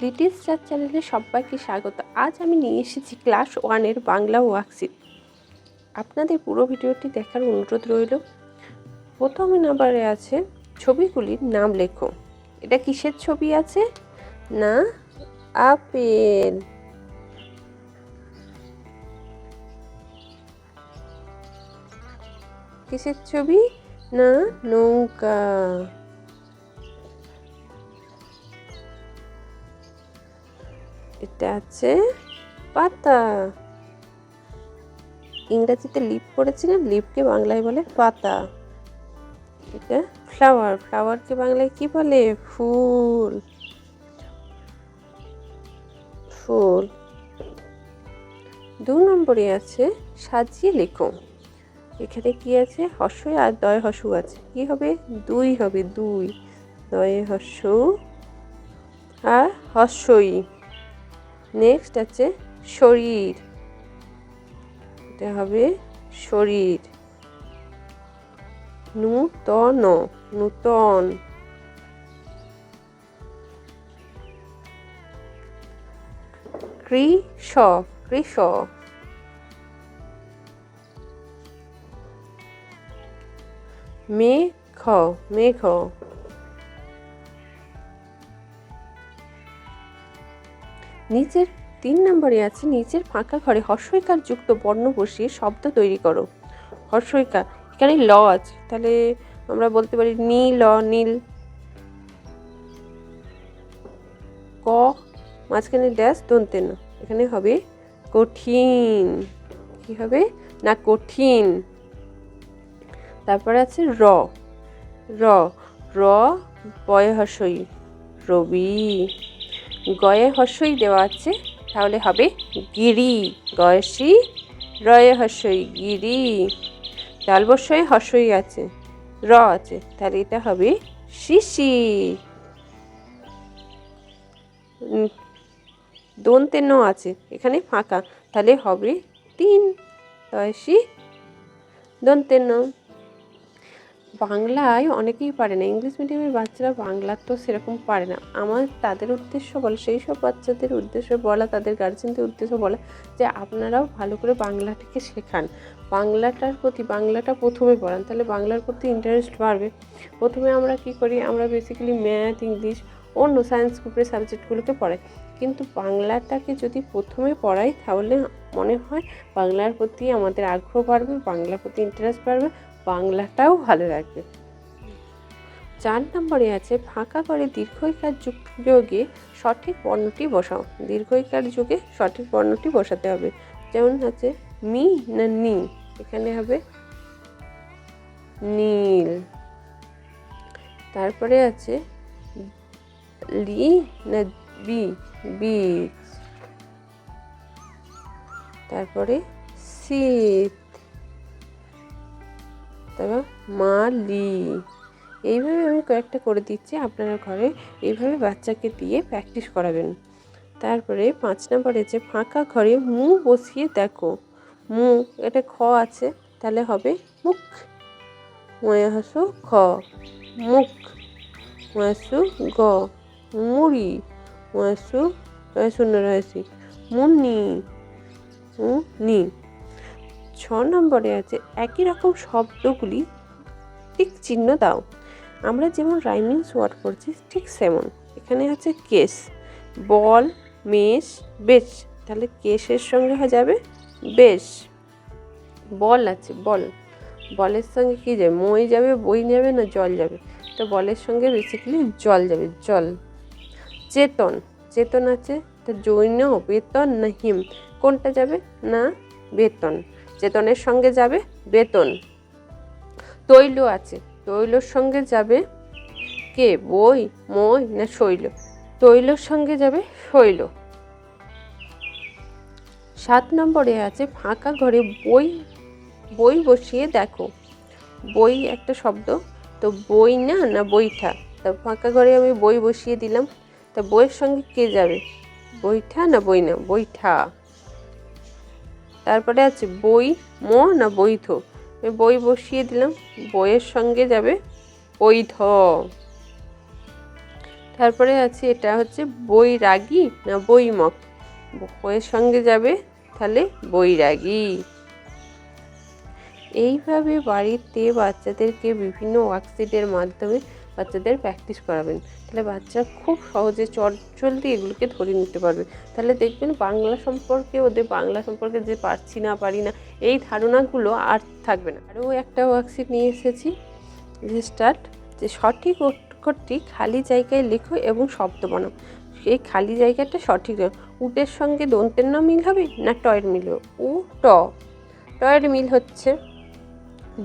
Little star চ্যানেলে সবাইকে স্বাগত। আজ আমি নিয়ে এসেছি ক্লাস 1-এর বাংলা ওয়ার্কশিট। আপনাদের পুরো ভিডিওটি দেখার অনুরোধ রইল। প্রথম নাম্বারে আছে ছবিগুলির নাম লেখো। এটা কিসের ছবি আছে? না আপেল। কিসের ছবি? না নৌকা। এটা আছে পাতা। ইংরেজিতে লিপ পড়েছিলেন, লিপকে বাংলায় বলে পাতা। এটা ফ্লাওয়ার, ফ্লাওয়ারকে বাংলায় কি বলে? ফুল। ফুল। 2 নম্বরে আছে সাজিয়ে লেখো। এখানে কি আছে? হর্ষই আর দয় হর্ষউ আছে। কি হবে? দুই হবে, দুই। দয়ে হর্ষউ আর হর্ষই। নেক্সট আছে শরীর। এটা হবে শরীর। নূতন, নূতন। কৃষ, কৃষ। মেঘ, মেঘ। নিচের 3 নম্বরে আছে নিচের ফাঁকা ঘরে হর্ষইকার যুক্ত বর্ণ বসিয়ে শব্দ তৈরি করো। হর্ষইকার, এখানে ল আছে, তাহলে আমরা বলতে পারি নীল, নীল। ক, মাঝখানে ড্যাশ দন্তে ন, এখানে হবে কঠিন। কি হবে? না কঠিন। তারপরে আছে র, র, র বয়ে হর্ষই, রবি। গয়ে হর্ষই দেওয়া আছে, তাহলে হবে গিরি। গয়সী রয়ে হর্ষই, গিরি। তালবস্যই হর্ষই আছে, র আছে, তাহলে এটা হবে শিশির। দন্তে ন আছে, এখানে ফাঁকা, তাহলে হবে 3। তয়সী দন্তে ন। বাংলায় অনেকেই পারে না, ইংলিশ মিডিয়ামের বাচ্চারা বাংলা তো সেরকম পারে না। আমার তাদের উদ্দেশ্য বলা, সেই সব বাচ্চাদের উদ্দেশ্য বলা, তাদের গার্জেনদের উদ্দেশ্য বলা যে আপনারাও ভালো করে বাংলাটাকে শেখান, বাংলাটার প্রতি, বাংলাটা প্রথমে পড়ান, তাহলে বাংলার প্রতি ইন্টারেস্ট বাড়বে। প্রথমে আমরা কি করি? আমরা বেসিক্যালি ম্যাথ, ইংলিশ, অন্য সায়েন্স গ্রুপের সাবজেক্টগুলোকে পড়াই, কিন্তু বাংলাটাকে যদি প্রথমে পড়াই তাহলে মনে হয় বাংলার প্রতি আমাদের আগ্রহ বাড়বে, বাংলার প্রতি ইন্টারেস্ট বাড়বে, বাংলাটাও ভালো লাগবে। 4 নম্বরে আছে ফাঁকা করে দীর্ঘইকার যোগে সঠিক বর্ণটি বসাও। দীর্ঘইকার যোগে সঠিক বর্ণটি বসাতে হবে। যেমন আছে মি না নি, এখানে হবে নীল। তারপরে আছে লি না বি, বীজ। তারপরে শীত, তারপর মালি। এইভাবে আমি কয়েকটা করে দিচ্ছি, আপনারা ঘরে এইভাবে বাচ্চাকে দিয়ে প্র্যাকটিস করাবেন। তারপরে 5 নম্বরে যে ফাঁকা ঘরে মু বসিয়ে দেখো। মু, এটা খ আছে, তাহলে হবে মুখ। ময়া হাসু খ, মুখ। ময়াসু গ, মুড়ি। ময়াসু শূন্য রয়েছে মুনি, মুনি। 6 নম্বরে আছে একই রকম শব্দগুলি টিক চিহ্ন দাও। আমরা যেমন রাইমিংস ওয়ার্ড করছি ঠিক সেমন। এখানে আছে কেস, বল, মেষ, বেশ, তাহলে কেসের সঙ্গে হয়ে যাবে বেশ। বল আছে, বল, বলের সঙ্গে কি যাবে? মই যাবে, বই যাবে, না জল যাবে? তো বলের সঙ্গে বেসিক্যালি জল যাবে, জল। চেতন, চেতন আছে, তো জৈন, বেতন না হিম, কোনটা যাবে? না বেতন, চেতনের সঙ্গে যাবে বেতন। তৈল আছে, তৈলর সঙ্গে যাবে কে? বই, মই না শৈল? তৈলর সঙ্গে যাবে শৈল। 7 নম্বরে আছে ফাঁকা ঘরে বই, বই বসিয়ে দেখো। বই একটা শব্দ, তো বই না, না বইঠা? তো ফাঁকা ঘরে আমি বই বসিয়ে দিলাম, তা বইয়ের সঙ্গে কে যাবে? বইঠা না বই না? বইঠা। তারপরে আছে বই ম না বৈধ? আমি বই বসিয়ে দিলাম, বইয়ের সঙ্গে যাবে বৈধ। তারপরে আছে এটা হচ্ছে বৈরাগী না বৈমক, বইয়ের সঙ্গে যাবে তাহলে বৈরাগী। এইভাবে বাড়িতে বাচ্চাদেরকে বিভিন্ন ওয়ার্কশিটের মাধ্যমে বাচ্চাদের প্র্যাকটিস করাবেন, তাহলে বাচ্চা খুব সহজে চটজলদি এগুলোকে ধরে নিতে পারবে। তাহলে দেখবেন বাংলা সম্পর্কে ওদের বাংলা সম্পর্কে যে পারছি না পারি না এই ধারণাগুলো আর থাকবে না। আরও একটা ওয়ার্কশিট নিয়ে এসেছি, স্টার্ট, যে সঠিক অক্ষরটি খালি জায়গায় লেখো এবং শব্দ বানাও। এই খালি জায়গাটা সঠিক, উটের সঙ্গে দন্তের ন মিল হবে না টয়ের মিল হবে? উ ট, টয়ের মিল হচ্ছে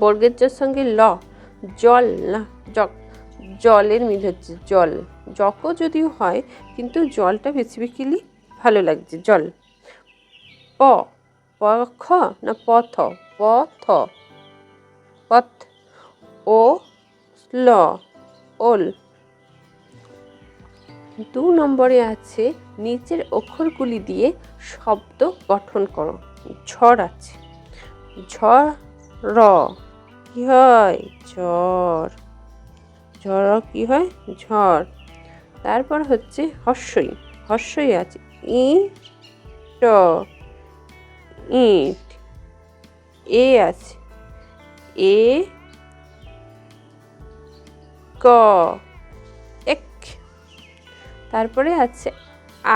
বর্গের জের সঙ্গে ল, জল না জক, জলের মিল হচ্ছে জল। জকও যদিও হয় কিন্তু জলটা বেসিক্যালি ভালো লাগছে জল। প, খ না পথ, পথ, পথ। ও ল, ওল। 2 নম্বরে আছে নিচের অক্ষরগুলি দিয়ে শব্দ গঠন করো। ঝড় আছে, ঝড় র কি হয় ঝড়, ঝড় কি হয় ঝড়। তারপর হচ্ছে হর্ষই, হর্ষই আছে ই ট, ইট। এ আছে এ ক, এক। তারপরে আছে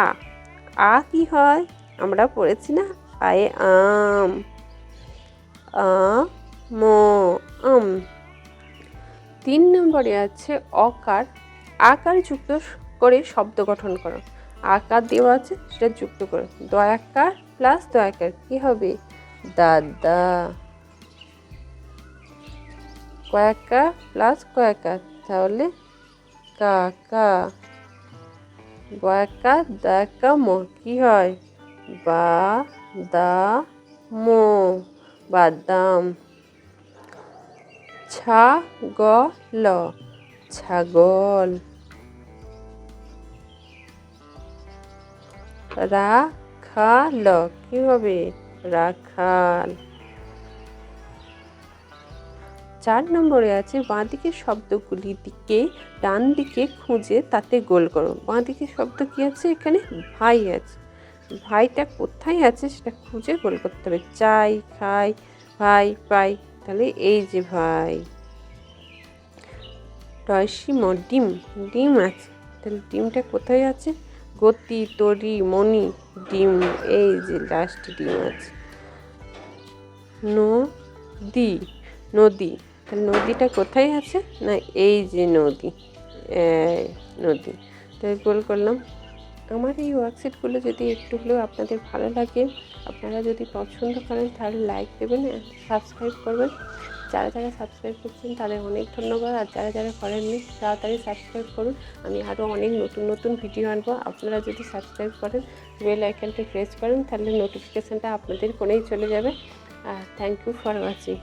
আ, আ কি হয় আমরা পড়েছি না, আয়ে আম, আ ম আম। 3 নম্বরে আছে অকার, আকার যুক্ত করে শব্দ গঠন করো। আকার দেওয়া আছে সেটা যুক্ত করো। দয়াকার প্লাস দয়াকার কি হবে দাদা, কয়াকার প্লাস কয়াকার তাহলে কাকা, বয়াকার দয়াকা ম কি হয় বা দা ম বাদাম। ছা গ ল ছাগল। রাখাল কি হবে রাখাল। 4 নম্বরে আছে বাঁ দিকের শব্দগুলি দিকে ডান দিকে খুঁজে তাতে গোল করো। বাঁ দিকের শব্দ কি আছে এখানে ভাই আছে, ভাইটা কোথায় আছে সেটা খুঁজে গোল করতে হবে। চাই, খাই, ভাই, পাই, তাহলে এই যে ভাই। টয়সিম ডিম, ডিম আছে, তাহলে ডিমটা কোথায় আছে গতি, তরি, মণি, ডিম, এই যে লাস্ট ডিম আছে। নদী, নদী, তাহলে নদীটা কোথায় আছে না এই যে নদী, নদী, তাই গোল করলাম। আমার এই ওয়ার্কশিটগুলো যদি একটু হলেও আপনাদের ভালো লাগে, আপনারা যদি পছন্দ করেন তাহলে লাইক দেবেন, সাবস্ক্রাইব করবেন। যারা যারা সাবস্ক্রাইব করছেন তাদের অনেক ধন্যবাদ, আর যারা যারা করেননি তাড়াতাড়ি সাবস্ক্রাইব করুন। আমি আরও অনেক নতুন নতুন ভিডিও আনবো। আপনারা যদি সাবস্ক্রাইব করেন, বেল আইকনটা প্রেস করেন, তাহলে নোটিফিকেশানটা আপনাদের ফোনেই চলে যাবে। আর থ্যাংক ইউ ফর ওয়াচিং।